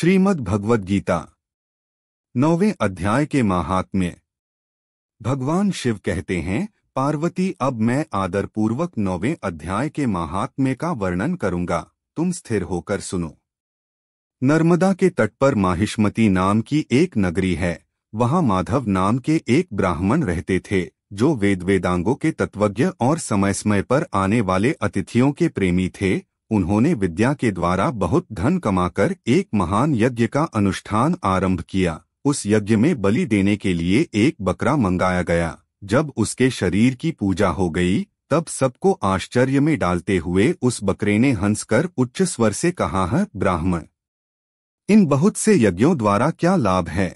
श्रीमद् भगवद गीता 9वें अध्याय के महात्म्य। भगवान शिव कहते हैं, पार्वती, अब मैं आदरपूर्वक 9वें अध्याय के महात्म्य का वर्णन करूंगा, तुम स्थिर होकर सुनो। नर्मदा के तट पर माहिष्मती नाम की एक नगरी है। वहां माधव नाम के एक ब्राह्मण रहते थे, जो वेदांगों के तत्वज्ञ और समय समय पर आने वाले अतिथियों के प्रेमी थे। उन्होंने विद्या के द्वारा बहुत धन कमाकर एक महान यज्ञ का अनुष्ठान आरंभ किया। उस यज्ञ में बलि देने के लिए एक बकरा मंगाया गया। जब उसके शरीर की पूजा हो गई, तब सबको आश्चर्य में डालते हुए उस बकरे ने हंसकर उच्च स्वर से कहा है, ब्राह्मण, इन बहुत से यज्ञों द्वारा क्या लाभ है?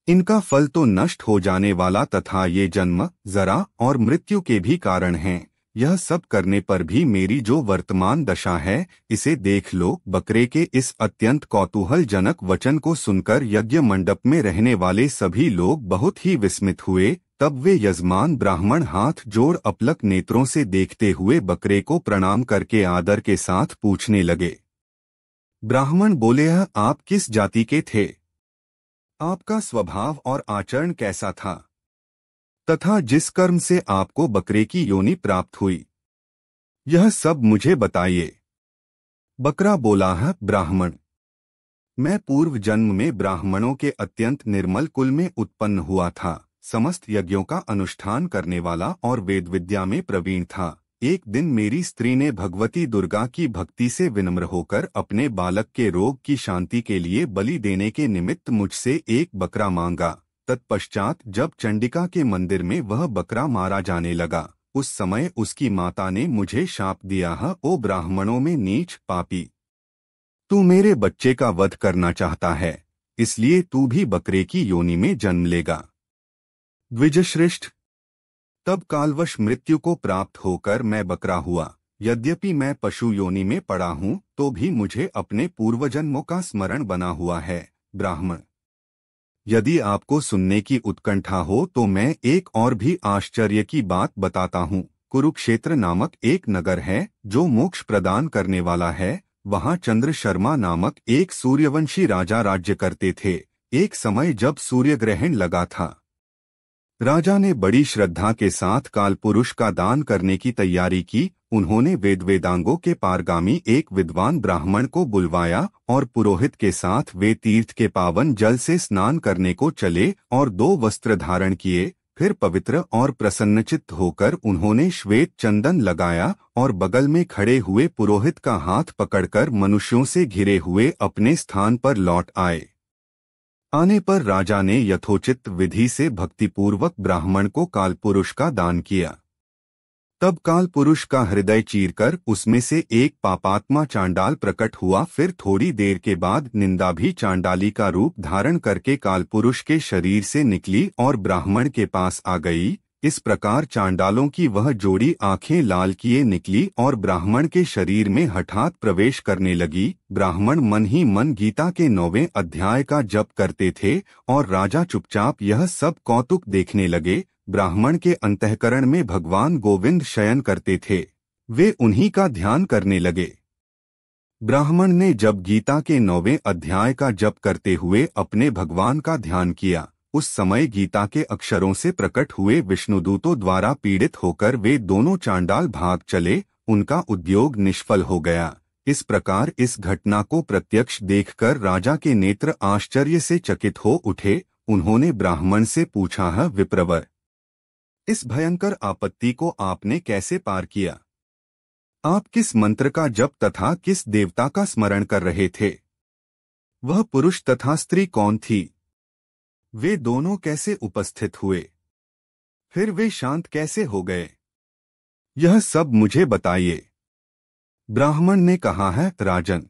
इनका फल तो नष्ट हो जाने वाला तथा ये जन्म, जरा और मृत्यु के भी कारण हैं। यह सब करने पर भी मेरी जो वर्तमान दशा है, इसे देख लो। बकरे के इस अत्यंत कौतूहलजनक वचन को सुनकर यज्ञ मंडप में रहने वाले सभी लोग बहुत ही विस्मित हुए। तब वे यजमान ब्राह्मण हाथ जोड़ अपलक नेत्रों से देखते हुए बकरे को प्रणाम करके आदर के साथ पूछने लगे। ब्राह्मण बोले, आप किस जाति के थे? आपका स्वभाव और आचरण कैसा था? तथा जिस कर्म से आपको बकरे की योनि प्राप्त हुई, यह सब मुझे बताइए। बकरा बोला है, ब्राह्मण, मैं पूर्व जन्म में ब्राह्मणों के अत्यंत निर्मल कुल में उत्पन्न हुआ था। समस्त यज्ञों का अनुष्ठान करने वाला और वेद विद्या में प्रवीण था। एक दिन मेरी स्त्री ने भगवती दुर्गा की भक्ति से विनम्र होकर अपने बालक के रोग की शांति के लिए बलि देने के निमित्त मुझसे एक बकरा मांगा। तत्पश्चात जब चंडिका के मंदिर में वह बकरा मारा जाने लगा, उस समय उसकी माता ने मुझे शाप दिया है, ओ ब्राह्मणों में नीच पापी, तू मेरे बच्चे का वध करना चाहता है, इसलिए तू भी बकरे की योनि में जन्म लेगा। द्विजश्रेष्ठ, तब कालवश मृत्यु को प्राप्त होकर मैं बकरा हुआ। यद्यपि मैं पशु योनि में पड़ा हूँ, तो भी मुझे अपने पूर्वजन्मों का स्मरण बना हुआ है। ब्राह्मण, यदि आपको सुनने की उत्कंठा हो तो मैं एक और भी आश्चर्य की बात बताता हूँ। कुरुक्षेत्र नामक एक नगर है, जो मोक्ष प्रदान करने वाला है। वहाँ चंद्र शर्मा नामक एक सूर्यवंशी राजा राज्य करते थे। एक समय जब सूर्य ग्रहण लगा था, राजा ने बड़ी श्रद्धा के साथ कालपुरुष का दान करने की तैयारी की। उन्होंने वेदांगों के पारगामी एक विद्वान ब्राह्मण को बुलवाया और पुरोहित के साथ वे तीर्थ के पावन जल से स्नान करने को चले और 2 वस्त्र धारण किए। फिर पवित्र और प्रसन्नचित्त होकर उन्होंने श्वेत चंदन लगाया और बगल में खड़े हुए पुरोहित का हाथ पकड़कर मनुष्यों से घिरे हुए अपने स्थान पर लौट आए। आने पर राजा ने यथोचित विधि से भक्तिपूर्वक ब्राह्मण को कालपुरुष का दान किया। तब कालपुरुष का हृदय चीरकर उसमें से एक पापात्मा चांडाल प्रकट हुआ। फिर थोड़ी देर के बाद निंदा भी चांडाली का रूप धारण करके कालपुरुष के शरीर से निकली और ब्राह्मण के पास आ गई। इस प्रकार चांडालों की वह जोड़ी आंखें लाल किए निकली और ब्राह्मण के शरीर में हठात प्रवेश करने लगी। ब्राह्मण मन ही मन गीता के 9वें अध्याय का जप करते थे और राजा चुपचाप यह सब कौतुक देखने लगे। ब्राह्मण के अंतःकरण में भगवान गोविंद शयन करते थे, वे उन्हीं का ध्यान करने लगे। ब्राह्मण ने जब गीता के 9वें अध्याय का जप करते हुए अपने भगवान का ध्यान किया, उस समय गीता के अक्षरों से प्रकट हुए विष्णुदूतों द्वारा पीड़ित होकर वे दोनों चांडाल भाग चले। उनका उद्योग निष्फल हो गया। इस प्रकार इस घटना को प्रत्यक्ष देखकर राजा के नेत्र आश्चर्य से चकित हो उठे। उन्होंने ब्राह्मण से पूछा है, विप्रवर, इस भयंकर आपत्ति को आपने कैसे पार किया? आप किस मंत्र का जप तथा किस देवता का स्मरण कर रहे थे? वह पुरुष तथा स्त्री कौन थी? वे दोनों कैसे उपस्थित हुए? फिर वे शांत कैसे हो गए? यह सब मुझे बताइए। ब्राह्मण ने कहा है, राजन,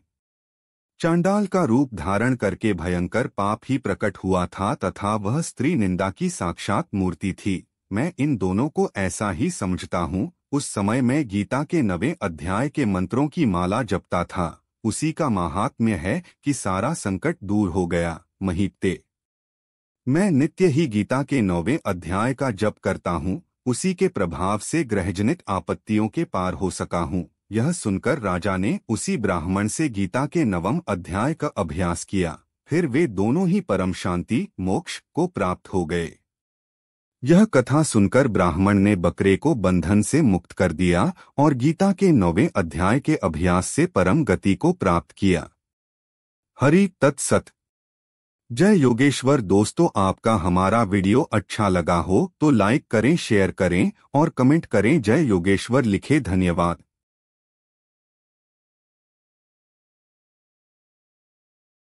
चांडाल का रूप धारण करके भयंकर पाप ही प्रकट हुआ था तथा वह स्त्री निंदा की साक्षात मूर्ति थी। मैं इन दोनों को ऐसा ही समझता हूँ। उस समय मैं गीता के 9वें अध्याय के मंत्रों की माला जपता था। उसी का महात्म्य है कि सारा संकट दूर हो गया। महीपते, मैं नित्य ही गीता के 9वें अध्याय का जप करता हूँ। उसी के प्रभाव से ग्रहजनित आपत्तियों के पार हो सका हूँ। यह सुनकर राजा ने उसी ब्राह्मण से गीता के 9वें अध्याय का अभ्यास किया। फिर वे दोनों ही परम शांति मोक्ष को प्राप्त हो गए। यह कथा सुनकर ब्राह्मण ने बकरे को बंधन से मुक्त कर दिया और गीता के 9वें अध्याय के अभ्यास से परम गति को प्राप्त किया। हरि तत्सत। जय योगेश्वर। दोस्तों, आपका हमारा वीडियो अच्छा लगा हो तो लाइक करें, शेयर करें और कमेंट करें। जय योगेश्वर लिखे। धन्यवाद।